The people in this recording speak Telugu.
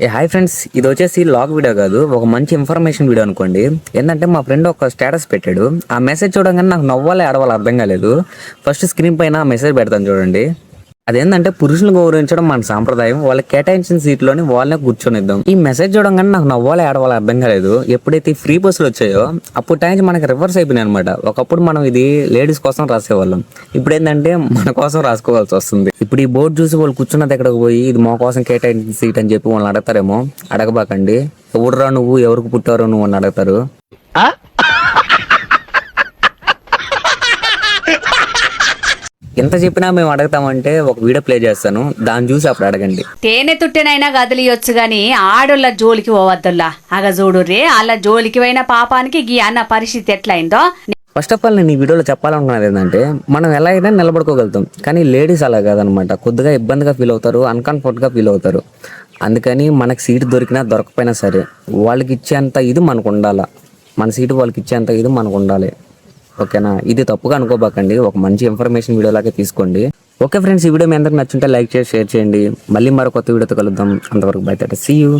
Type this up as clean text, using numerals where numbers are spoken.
హాయ్ ఫ్రెండ్స్, ఇది వచ్చేసి లాగ్ వీడియో కాదు, ఒక మంచి ఇన్ఫర్మేషన్ వీడియో అనుకోండి. ఏంటంటే మా ఫ్రెండ్ ఒక స్టేటస్ పెట్టాడు. ఆ మెసేజ్ చూడగానే నాకు నవ్వాలి ఆడవాళ్ళు అర్థం కాలేదు. ఫస్ట్ స్క్రీన్ పైన మెసేజ్ పెడతాను చూడండి. అదేంటంటే పురుషులను గౌరవించడం మన సాంప్రదాయం, వాళ్ళకి కేటాయించిన సీట్లోని వాళ్ళనే కూర్చొనిద్దాం. ఈ మెసేజ్ చూడగానే నాకు నవ్వాలి ఆడవాళ్ళు అర్థం కాలేదు. ఎప్పుడైతే ఫ్రీ బస్సులు వచ్చాయో అప్పుడు టైం మనకి రివర్స్ అయిపోయినాయి అనమాట. ఒకప్పుడు మనం ఇది లేడీస్ కోసం రాసేవాళ్ళం, ఇప్పుడు ఏంటంటే మన కోసం రాసుకోవాల్సి వస్తుంది. ఇప్పుడు ఈ బోర్డు చూసి వాళ్ళు కూర్చున్నది ఎక్కడికి పోయి ఇది మా కోసం కేటాయించిన సీట్ అని చెప్పి వాళ్ళని అడగతారేమో. అడగబాకండి. ఎవరురా నువ్వు, ఎవరికి పుట్టారో నువ్వు అని అడుగుతారు. ఎంత చెప్పినా మేము అడుగుతామంటే ఒక వీడియో ప్లే చేస్తాను, దాన్ని చూసి అప్పుడు అడగండి. తేనె తుట్టెనైనా గదిలియొచ్చు గాని ఆడోళ్ళ జోలికి పోవద్దుల్లా. అగ చూడు రే, అలా జోలికి పోయిన పాపానికి గీ అన్న పరిస్థితి ఎట్లయిందో. ఫస్ట్ ఆఫ్ ఆల్ నేను ఈ వీడియోలో చెప్పాలనుకున్నది ఏంటంటే, మనం ఎలా అయినా నిలబడుకోగలుగుతాం, కానీ లేడీస్ అలా కాదనమాట. కొద్దిగా ఇబ్బందిగా ఫీల్ అవుతారు, అన్కంఫర్ట్గా ఫీల్ అవుతారు. అందుకని మనకు సీటు దొరికినా దొరకపోయినా సరే వాళ్ళకి ఇచ్చేంత ఇది మనకు ఉండాలి. మన సీటు వాళ్ళకి ఇచ్చేంత ఇది మనకు ఉండాలి. ఓకేనా? ఇది తప్పుగా అనుకోబాకండి, ఒక మంచి ఇన్ఫర్మేషన్ వీడియోలాగే తీసుకోండి. ఓకే ఫ్రెండ్స్, ఈ వీడియో మీ అందరికి నచ్చుంటే లైక్ చేసి షేర్ చేయండి. మళ్ళీ మరో కొత్త వీడియోతో కలుద్దాం. అంతవరకు బై. See you.